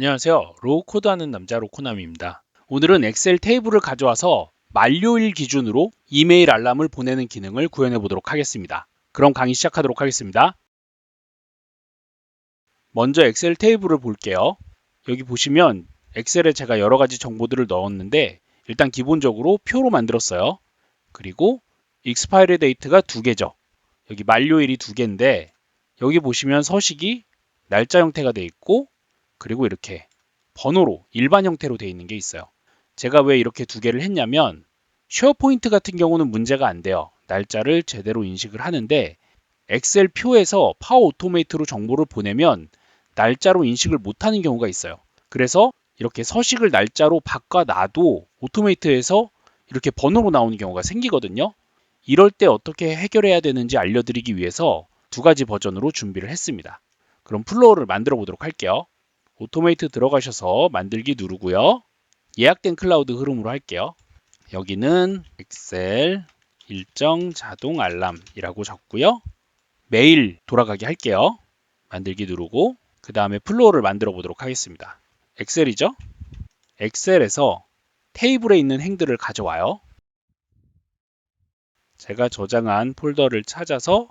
안녕하세요. 로우 코드하는 남자 로코남입니다. 오늘은 엑셀 테이블을 가져와서 만료일 기준으로 이메일 알람을 보내는 기능을 구현해 보도록 하겠습니다. 그럼 강의 시작하도록 하겠습니다. 먼저 엑셀 테이블을 볼게요. 여기 보시면 엑셀에 제가 여러 가지 정보들을 넣었는데 일단 기본적으로 표로 만들었어요. 그리고 익스파이리 데이트가 두 개죠. 여기 만료일이 두 개인데 여기 보시면 서식이 날짜 형태가 돼 있고 그리고 이렇게 번호로 일반 형태로 되어 있는 게 있어요. 제가 왜 이렇게 두 개를 했냐면 쉐어포인트 같은 경우는 문제가 안 돼요. 날짜를 제대로 인식을 하는데 엑셀 표에서 파워 오토메이트로 정보를 보내면 날짜로 인식을 못하는 경우가 있어요. 그래서 이렇게 서식을 날짜로 바꿔놔도 오토메이트에서 이렇게 번호로 나오는 경우가 생기거든요. 이럴 때 어떻게 해결해야 되는지 알려드리기 위해서 두 가지 버전으로 준비를 했습니다. 그럼 플로어를 만들어 보도록 할게요. 오토메이트 들어가셔서 만들기 누르고요. 예약된 클라우드 흐름으로 할게요. 여기는 엑셀 일정 자동 알람이라고 적고요. 매일 돌아가게 할게요. 만들기 누르고 그 다음에 플로어를 만들어 보도록 하겠습니다. 엑셀이죠? 엑셀에서 테이블에 있는 행들을 가져와요. 제가 저장한 폴더를 찾아서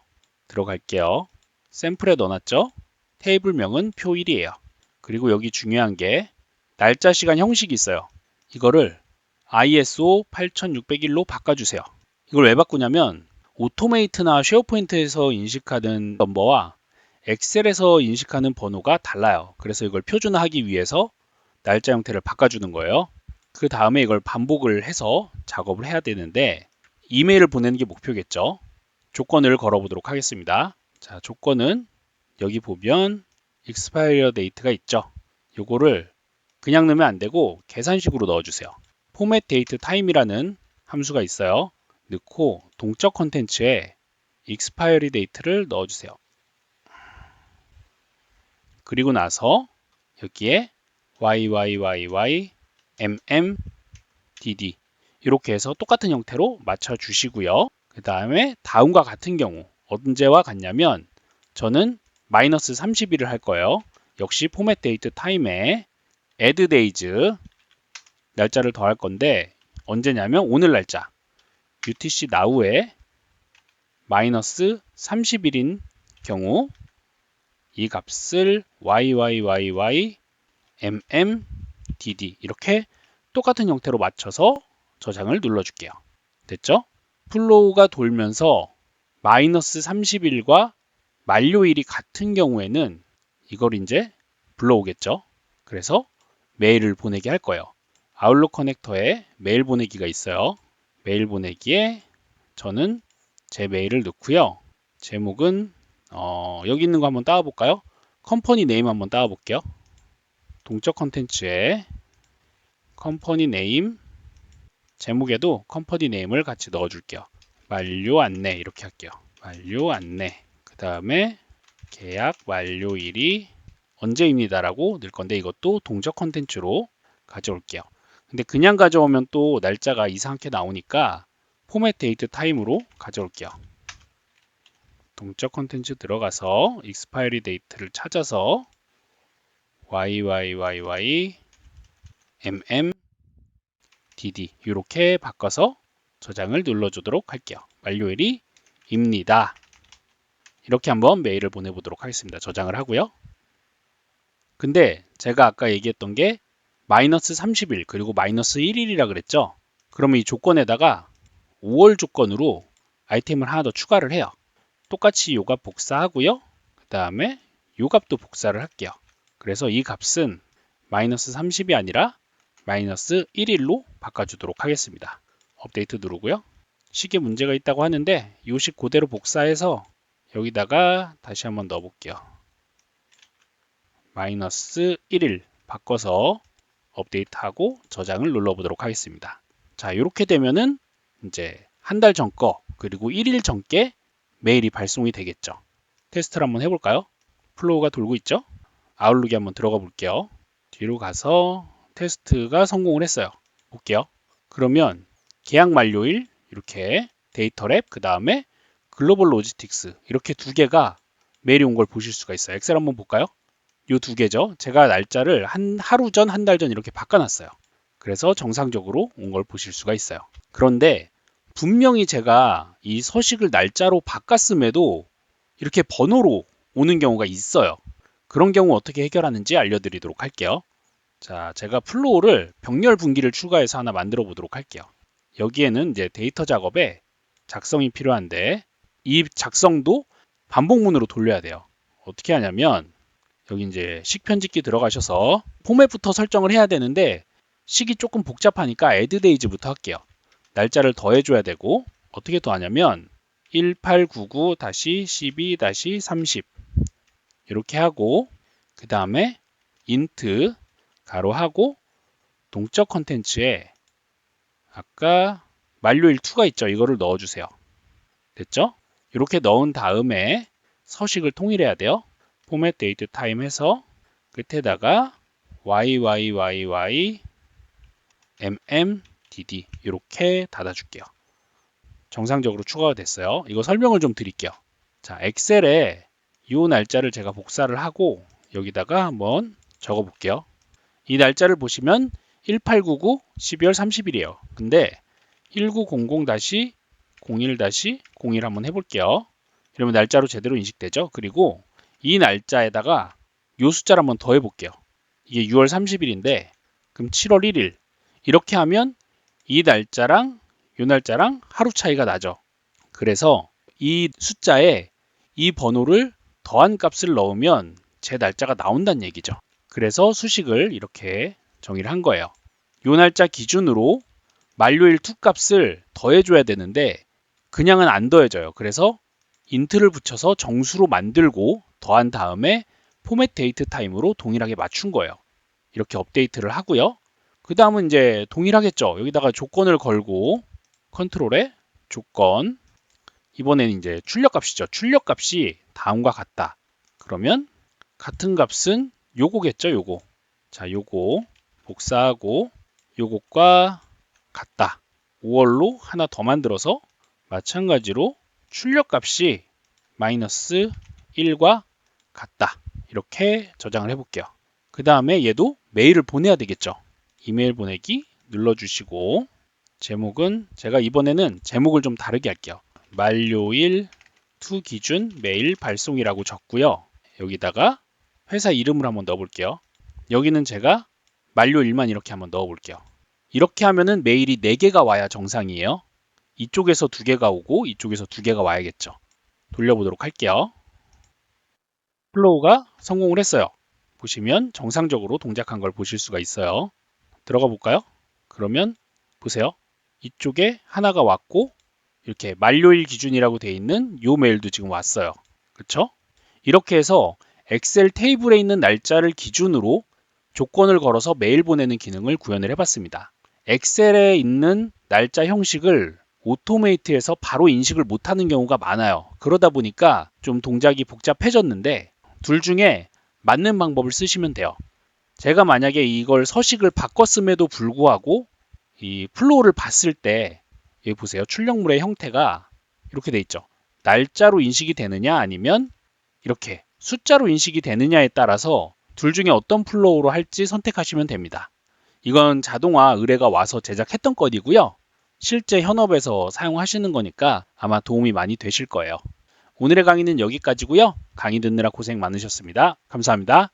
들어갈게요. 샘플에 넣어놨죠? 테이블명은 표1이에요. 그리고 여기 중요한 게 날짜 시간 형식이 있어요. 이거를 ISO 8601로 바꿔주세요. 이걸 왜 바꾸냐면 오토메이트나 쉐어포인트에서 인식하는 넘버와 엑셀에서 인식하는 번호가 달라요. 그래서 이걸 표준화하기 위해서 날짜 형태를 바꿔주는 거예요. 그 다음에 이걸 반복을 해서 작업을 해야 되는데 이메일을 보내는 게 목표겠죠. 조건을 걸어보도록 하겠습니다. 자, 조건은 여기 보면 expiry date가 있죠. 요거를 그냥 넣으면 안 되고 계산식으로 넣어주세요. format date time이라는 함수가 있어요. 넣고 동적 컨텐츠에 expiry date를 넣어주세요. 그리고 나서 여기에 YYYY MMDD 이렇게 해서 똑같은 형태로 맞춰주시고요. 그 다음에 다음과 같은 경우 언제와 같냐면 저는 마이너스 30일을 할 거예요. 역시 포맷 데이트 타임에 add days 날짜를 더할 건데 언제냐면 오늘 날짜 UTC now에 마이너스 30일인 경우 이 값을 YYYY MMDD 이렇게 똑같은 형태로 맞춰서 저장을 눌러줄게요. 됐죠? 플로우가 돌면서 마이너스 30일과 만료일이 같은 경우에는 이걸 이제 불러오겠죠. 그래서 메일을 보내게 할 거예요. 아웃룩 커넥터에 메일 보내기가 있어요. 메일 보내기에 저는 제 메일을 넣고요. 제목은 여기 있는 거 한번 따와 볼까요? 컴퍼니 네임 한번 따와 볼게요. 동적 컨텐츠에 컴퍼니 네임 제목에도 컴퍼니 네임을 같이 넣어 줄게요. 만료 안내 이렇게 할게요. 만료 안내 그 다음에 계약 만료일이 언제입니다라고 넣을 건데 이것도 동적 컨텐츠로 가져올게요. 근데 그냥 가져오면 또 날짜가 이상하게 나오니까 포맷 데이트 타임으로 가져올게요. 동적 컨텐츠 들어가서 익스파이리 데이트를 찾아서 YYYY MMDD 이렇게 바꿔서 저장을 눌러주도록 할게요. 만료일이 입니다. 이렇게 한번 메일을 보내보도록 하겠습니다. 저장을 하고요. 근데 제가 아까 얘기했던 게 마이너스 30일 그리고 마이너스 1일이라 그랬죠. 그러면 이 조건에다가 5월 조건으로 아이템을 하나 더 추가를 해요. 똑같이 요 값 복사하고요. 그 다음에 요 값도 복사를 할게요. 그래서 이 값은 마이너스 30이 아니라 마이너스 1일로 바꿔주도록 하겠습니다. 업데이트 누르고요. 식에 문제가 있다고 하는데 이 식 그대로 복사해서 여기다가 다시 한번 넣어 볼게요. 마이너스 1일 바꿔서 업데이트하고 저장을 눌러보도록 하겠습니다. 자, 이렇게 되면은 이제 한 달 전 거 그리고 1일 전께 메일이 발송이 되겠죠. 테스트를 한번 해볼까요? 플로우가 돌고 있죠? 아웃룩에 한번 들어가 볼게요. 뒤로 가서 테스트가 성공을 했어요. 볼게요. 그러면 계약 만료일 이렇게 데이터 랩 그 다음에 글로벌 로지스틱스 이렇게 두 개가 메일이 온 걸 보실 수가 있어요. 엑셀 한번 볼까요? 요 두 개죠. 제가 날짜를 하루 전, 한 달 전 이렇게 바꿔놨어요. 그래서 정상적으로 온 걸 보실 수가 있어요. 그런데 분명히 제가 이 서식을 날짜로 바꿨음에도 이렇게 번호로 오는 경우가 있어요. 그런 경우 어떻게 해결하는지 알려드리도록 할게요. 자, 제가 플로우를 병렬 분기를 추가해서 하나 만들어 보도록 할게요. 여기에는 이제 데이터 작업에 작성이 필요한데 이 작성도 반복문으로 돌려야 돼요. 어떻게 하냐면 여기 이제 식 편집기 들어가셔서 포맷부터 설정을 해야 되는데 식이 조금 복잡하니까 add days부터 할게요. 날짜를 더해줘야 되고 어떻게 더하냐면 1899-12-30 이렇게 하고 그 다음에 int 가로하고 동적 컨텐츠에 아까 만료일 2가 있죠. 이거를 넣어주세요. 됐죠? 이렇게 넣은 다음에 서식을 통일해야 돼요. 포맷 데이트 타임 해서 끝에다가 yyyy mmdd 이렇게 닫아줄게요. 정상적으로 추가가 됐어요. 이거 설명을 좀 드릴게요. 자, 엑셀에 이 날짜를 제가 복사를 하고 여기다가 한번 적어 볼게요. 이 날짜를 보시면 1899 12월 30일이에요. 근데 1900-01-01 한번 해볼게요. 이러면 날짜로 제대로 인식되죠. 그리고 이 날짜에다가 이 숫자를 한번 더 해볼게요. 이게 6월 30일인데 그럼 7월 1일 이렇게 하면 이 날짜랑 이 날짜랑 하루 차이가 나죠. 그래서 이 숫자에 이 번호를 더한 값을 넣으면 제 날짜가 나온다는 얘기죠. 그래서 수식을 이렇게 정의를 한 거예요. 이 날짜 기준으로 만료일 2 값을 더해줘야 되는데 그냥은 안 더해져요. 그래서 int를 붙여서 정수로 만들고 더한 다음에 포맷 데이트 타임으로 동일하게 맞춘 거예요. 이렇게 업데이트를 하고요. 그 다음은 이제 동일하겠죠. 여기다가 조건을 걸고 컨트롤에 조건 이번에는 이제 출력값이죠. 출력값이 다음과 같다. 그러면 같은 값은 요거겠죠. 요거. 자, 요거 복사하고 요것과 같다. 5월로 하나 더 만들어서 마찬가지로 출력값이 마이너스 1과 같다. 이렇게 저장을 해볼게요. 그 다음에 얘도 메일을 보내야 되겠죠. 이메일 보내기 눌러주시고 제목은 제가 이번에는 제목을 좀 다르게 할게요. 만료일 2 기준 메일 발송이라고 적고요. 여기다가 회사 이름을 한번 넣어볼게요. 여기는 제가 만료일만 이렇게 한번 넣어볼게요. 이렇게 하면은 메일이 4개가 와야 정상이에요. 이쪽에서 2개가 오고 이쪽에서 2개가 와야겠죠. 돌려보도록 할게요. 플로우가 성공을 했어요. 보시면 정상적으로 동작한 걸 보실 수가 있어요. 들어가 볼까요? 그러면 보세요. 이쪽에 하나가 왔고 이렇게 만료일 기준이라고 되어 있는 요 메일도 지금 왔어요. 그렇죠? 이렇게 해서 엑셀 테이블에 있는 날짜를 기준으로 조건을 걸어서 메일 보내는 기능을 구현을 해봤습니다. 엑셀에 있는 날짜 형식을 오토메이트해서 바로 인식을 못하는 경우가 많아요. 그러다 보니까 좀 동작이 복잡해졌는데 둘 중에 맞는 방법을 쓰시면 돼요. 제가 만약에 이걸 서식을 바꿨음에도 불구하고 이 플로우를 봤을 때 여기 보세요. 출력물의 형태가 이렇게 돼 있죠. 날짜로 인식이 되느냐 아니면 이렇게 숫자로 인식이 되느냐에 따라서 둘 중에 어떤 플로우로 할지 선택하시면 됩니다. 이건 자동화 의뢰가 와서 제작했던 건이고요. 실제 현업에서 사용하시는 거니까 아마 도움이 많이 되실 거예요. 오늘의 강의는 여기까지고요. 강의 듣느라 고생 많으셨습니다. 감사합니다.